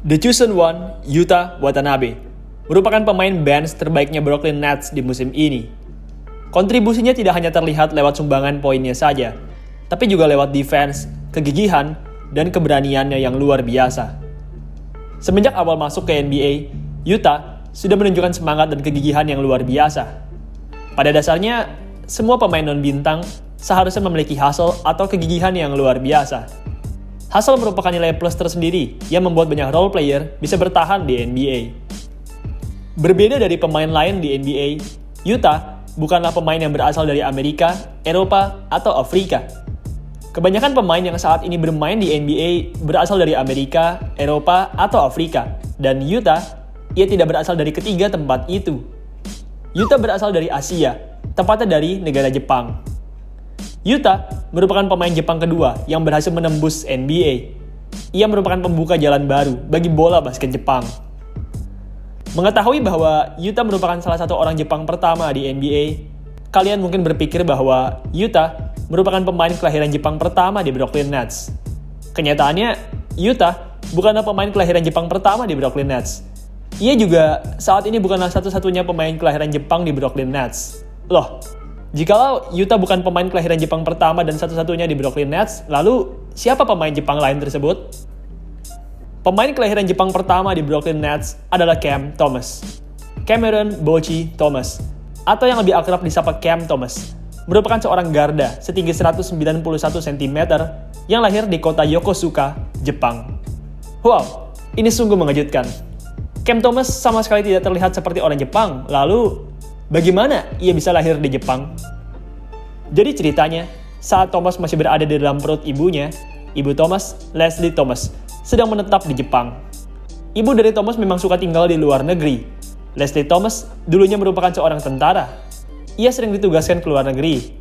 The Chosen One, Yuta Watanabe, merupakan pemain bench terbaiknya Brooklyn Nets di musim ini. Kontribusinya tidak hanya terlihat lewat sumbangan poinnya saja, tapi juga lewat defense, kegigihan, dan keberaniannya yang luar biasa. Semenjak awal masuk ke NBA, Yuta sudah menunjukkan semangat dan kegigihan yang luar biasa. Pada dasarnya, semua pemain non-bintang seharusnya memiliki hustle atau kegigihan yang luar biasa. Hustle merupakan nilai plus tersendiri yang membuat banyak role player bisa bertahan di NBA. Berbeda dari pemain lain di NBA, Yuta bukanlah pemain yang berasal dari Amerika, Eropa, atau Afrika. Kebanyakan pemain yang saat ini bermain di NBA berasal dari Amerika, Eropa, atau Afrika. Dan Yuta, ia tidak berasal dari ketiga tempat itu. Yuta berasal dari Asia, tepatnya dari negara Jepang. Yuta merupakan pemain Jepang kedua yang berhasil menembus NBA. Ia merupakan pembuka jalan baru bagi bola basket Jepang. Mengetahui bahwa Yuta merupakan salah satu orang Jepang pertama di NBA, kalian mungkin berpikir bahwa Yuta merupakan pemain kelahiran Jepang pertama di Brooklyn Nets. Kenyataannya, Yuta bukanlah pemain kelahiran Jepang pertama di Brooklyn Nets. Ia juga saat ini bukanlah satu-satunya pemain kelahiran Jepang di Brooklyn Nets. Loh, jikalau Yuta bukan pemain kelahiran Jepang pertama dan satu-satunya di Brooklyn Nets, lalu siapa pemain Jepang lain tersebut? Pemain kelahiran Jepang pertama di Brooklyn Nets adalah Cam Thomas. Cameron Bochi Thomas, atau yang lebih akrab disapa Cam Thomas, merupakan seorang garda setinggi 191 cm yang lahir di kota Yokosuka, Jepang. Wow, ini sungguh mengejutkan. Cam Thomas sama sekali tidak terlihat seperti orang Jepang, lalu bagaimana ia bisa lahir di Jepang? Jadi ceritanya, saat Thomas masih berada di dalam perut ibunya, ibu Thomas, Leslie Thomas, sedang menetap di Jepang. Ibu dari Thomas memang suka tinggal di luar negeri. Leslie Thomas dulunya merupakan seorang tentara. Ia sering ditugaskan ke luar negeri.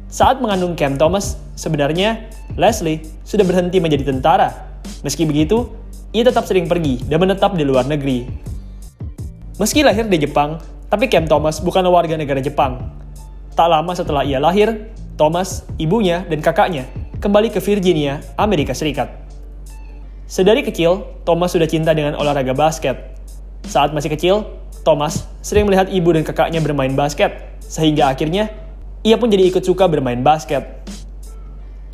Saat mengandung Cam Thomas, sebenarnya Leslie sudah berhenti menjadi tentara. Meski begitu, ia tetap sering pergi dan menetap di luar negeri. Meski lahir di Jepang, tapi Cam Thomas bukanlah warga negara Jepang. Tak lama setelah ia lahir, Thomas, ibunya, dan kakaknya kembali ke Virginia, Amerika Serikat. Sedari kecil, Thomas sudah cinta dengan olahraga basket. Saat masih kecil, Thomas sering melihat ibu dan kakaknya bermain basket, sehingga akhirnya ia pun jadi ikut suka bermain basket.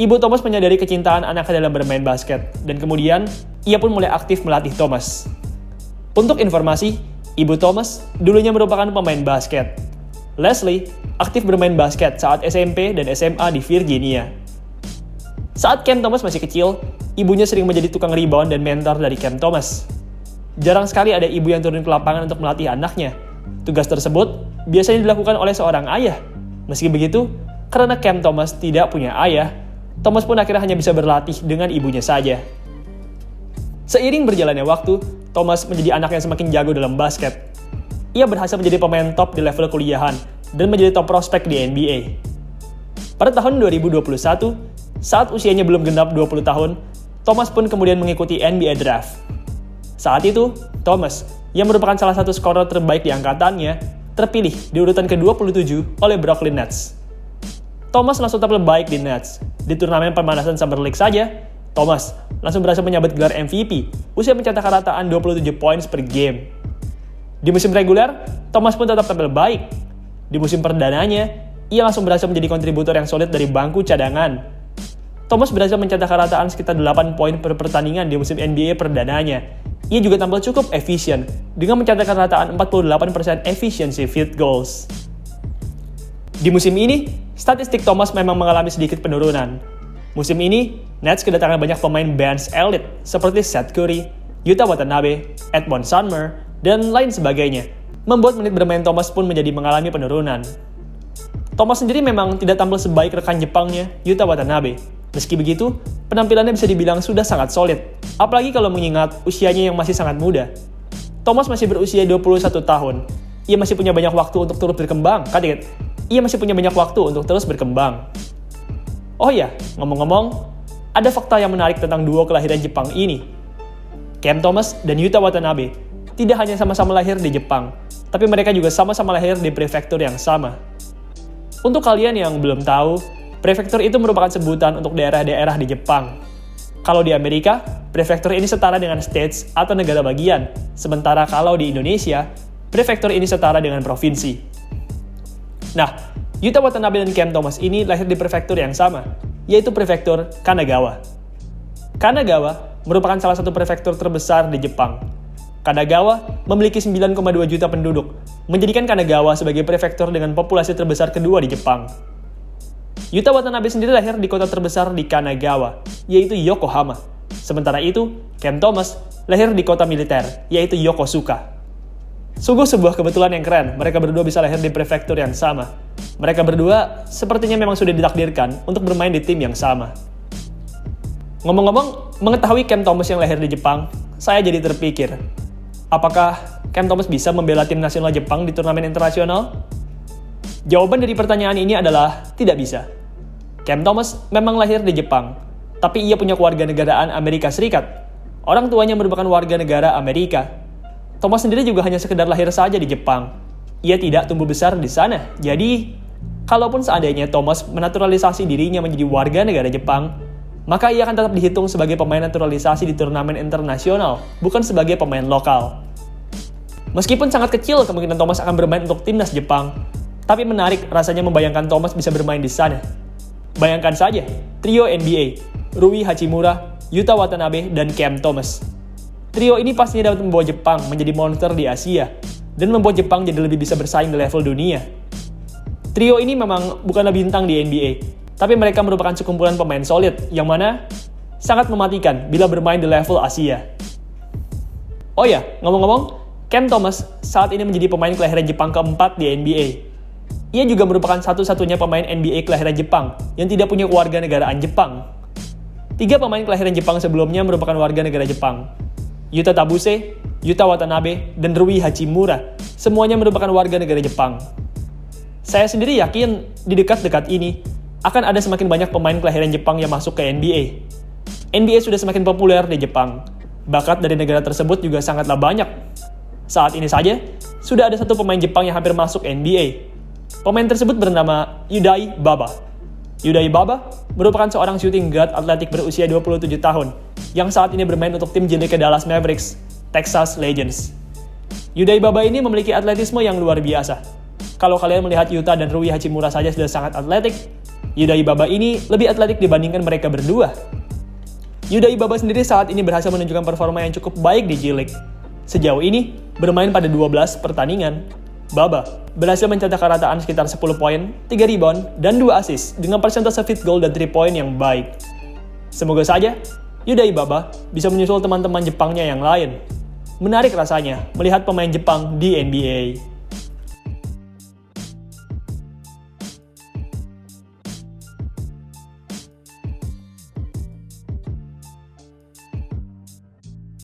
Ibu Thomas menyadari kecintaan anaknya dalam bermain basket, dan kemudian ia pun mulai aktif melatih Thomas. Untuk informasi, ibu Thomas dulunya merupakan pemain basket. Leslie aktif bermain basket saat SMP dan SMA di Virginia. Saat Cam Thomas masih kecil, ibunya sering menjadi tukang rebound dan mentor dari Cam Thomas. Jarang sekali ada ibu yang turun ke lapangan untuk melatih anaknya. Tugas tersebut biasanya dilakukan oleh seorang ayah. Meski begitu, karena Cam Thomas tidak punya ayah, Thomas pun akhirnya hanya bisa berlatih dengan ibunya saja. Seiring berjalannya waktu, Thomas menjadi anak yang semakin jago dalam basket. Ia berhasil menjadi pemain top di level kuliahan dan menjadi top prospek di NBA. Pada tahun 2021, saat usianya belum genap 20 tahun, Thomas pun kemudian mengikuti NBA Draft. Saat itu, Thomas, yang merupakan salah satu skorer terbaik di angkatannya, terpilih di urutan ke-27 oleh Brooklyn Nets. Thomas langsung tampil baik di Nets. Di turnamen pemanasan Summer League saja, Thomas langsung berhasil menyabet gelar MVP, usai mencetak rataan 27 points per game. Di musim reguler, Thomas pun tetap tampil baik. Di musim perdananya, ia langsung berhasil menjadi kontributor yang solid dari bangku cadangan. Thomas berhasil mencetak rataan sekitar 8 poin per pertandingan di musim NBA perdananya. Ia juga tampil cukup efisien dengan mencetakkan rataan 48% efficiency field goals. Di musim ini, statistik Thomas memang mengalami sedikit penurunan. Musim ini, Nets kedatangan banyak pemain bench elite seperti Seth Curry, Yuta Watanabe, Edmond Sumner, dan lain sebagainya, membuat menit bermain Thomas pun menjadi mengalami penurunan. Thomas sendiri memang tidak tampil sebaik rekan Jepangnya, Yuta Watanabe. Meski begitu, penampilannya bisa dibilang sudah sangat solid, apalagi kalau mengingat usianya yang masih sangat muda. Thomas masih berusia 21 tahun. Ia masih punya banyak waktu untuk terus berkembang, Ia masih punya banyak waktu untuk terus berkembang. Oh iya, ngomong-ngomong, ada fakta yang menarik tentang duo kelahiran Jepang ini. Cam Thomas dan Yuta Watanabe tidak hanya sama-sama lahir di Jepang, tapi mereka juga sama-sama lahir di prefektur yang sama. Untuk kalian yang belum tahu, prefektur itu merupakan sebutan untuk daerah-daerah di Jepang. Kalau di Amerika, prefektur ini setara dengan states atau negara bagian, sementara kalau di Indonesia, prefektur ini setara dengan provinsi. Nah, Yuta Watanabe dan Kem Thomas ini lahir di prefektur yang sama, yaitu prefektur Kanagawa. Kanagawa merupakan salah satu prefektur terbesar di Jepang. Kanagawa memiliki 9,2 juta penduduk, menjadikan Kanagawa sebagai prefektur dengan populasi terbesar kedua di Jepang. Yuta Watanabe sendiri lahir di kota terbesar di Kanagawa, yaitu Yokohama. Sementara itu, Kem Thomas lahir di kota militer, yaitu Yokosuka. Sungguh sebuah kebetulan yang keren, mereka berdua bisa lahir di prefektur yang sama. Mereka berdua sepertinya memang sudah ditakdirkan untuk bermain di tim yang sama. Ngomong-ngomong, mengetahui Kem Thomas yang lahir di Jepang, saya jadi terpikir, apakah Kem Thomas bisa membela tim nasional Jepang di turnamen internasional? Jawaban dari pertanyaan ini adalah tidak bisa. Kem Thomas memang lahir di Jepang, tapi ia punya kewarganegaraan Amerika Serikat. Orang tuanya merupakan warga negara Amerika. Thomas sendiri juga hanya sekedar lahir saja di Jepang. Ia tidak tumbuh besar di sana. Jadi, kalaupun seandainya Thomas menaturalisasi dirinya menjadi warga negara Jepang, maka ia akan tetap dihitung sebagai pemain naturalisasi di turnamen internasional, bukan sebagai pemain lokal. Meskipun sangat kecil kemungkinan Thomas akan bermain untuk timnas Jepang, tapi menarik rasanya membayangkan Thomas bisa bermain di sana. Bayangkan saja, trio NBA, Rui Hachimura, Yuta Watanabe, dan Kem Thomas. Trio ini pastinya dapat membawa Jepang menjadi monster di Asia, dan membuat Jepang jadi lebih bisa bersaing di level dunia. Trio ini memang bukanlah bintang di NBA, tapi mereka merupakan sekumpulan pemain solid, yang mana sangat mematikan bila bermain di level Asia. Oh ya, ngomong-ngomong, Kem Thomas saat ini menjadi pemain kelahiran Jepang keempat di NBA. Ia juga merupakan satu-satunya pemain NBA kelahiran Jepang yang tidak punya kewarganegaraan Jepang. 3 pemain kelahiran Jepang sebelumnya merupakan warga negara Jepang. Yuta Tabuse, Yuta Watanabe, dan Rui Hachimura semuanya merupakan warga negara Jepang. Saya sendiri yakin di dekat-dekat ini akan ada semakin banyak pemain kelahiran Jepang yang masuk ke NBA. NBA sudah semakin populer di Jepang. Bakat dari negara tersebut juga sangatlah banyak. Saat ini saja, sudah ada 1 pemain Jepang yang hampir masuk NBA. Pemain tersebut bernama Yudai Baba. Yudai Baba merupakan seorang shooting guard atletik berusia 27 tahun yang saat ini bermain untuk tim J-League Dallas Mavericks, Texas Legends. Yudai Baba ini memiliki atletisme yang luar biasa. Kalau kalian melihat Yuta dan Rui Hachimura saja sudah sangat atletik, Yudai Baba ini lebih atletik dibandingkan mereka berdua. Yudai Baba sendiri saat ini berhasil menunjukkan performa yang cukup baik di J-League. Sejauh ini, bermain pada 12 pertandingan, Baba berhasil mencetak kerataan sekitar 10 poin, 3 rebound, dan 2 assist dengan persentase field goal dan 3 point yang baik. Semoga saja, Yudai Baba bisa menyusul teman-teman Jepangnya yang lain. Menarik rasanya melihat pemain Jepang di NBA.